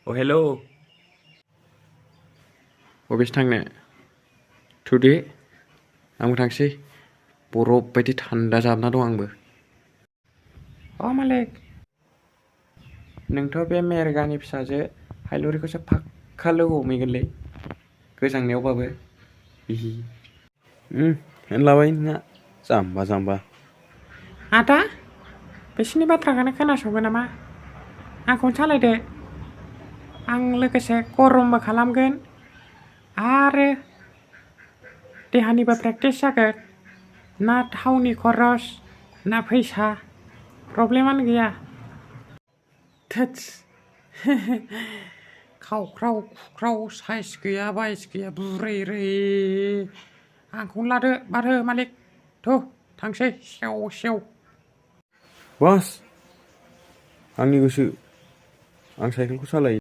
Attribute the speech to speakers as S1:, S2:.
S1: hello बबेसो थांनो थुदे आंबो थांसै बरफ बायदि थान्दा जाबना दं आंबो मालिक नोंथ' बे मेरगानि फिसाजो हायलुरिखौसो फाक्का लोगो हमहैगोनलै गोजांनायावबाबो हिहि
S2: होनलाबाय नोंहा जाम्बा जाम्बा
S3: आदा बिसोरनि बाथ्राखौनो खोनासङो नामा आंखौनो सालायदो आं लोगोसे गरमबो खालामगोन आरो देहानिबो प्रेक्टिस जागोन ना थावनि खरस ना फैसा प्रब्लेमानो गैया थोत्स खावख्राव खुख्राव साइस गैया बाइस गैया बुरै रै आंखौनो लादो बारहो मालिक थु थांसै सेव सेव
S2: बास आंनि गोसो आं साइकेलखौ सालायो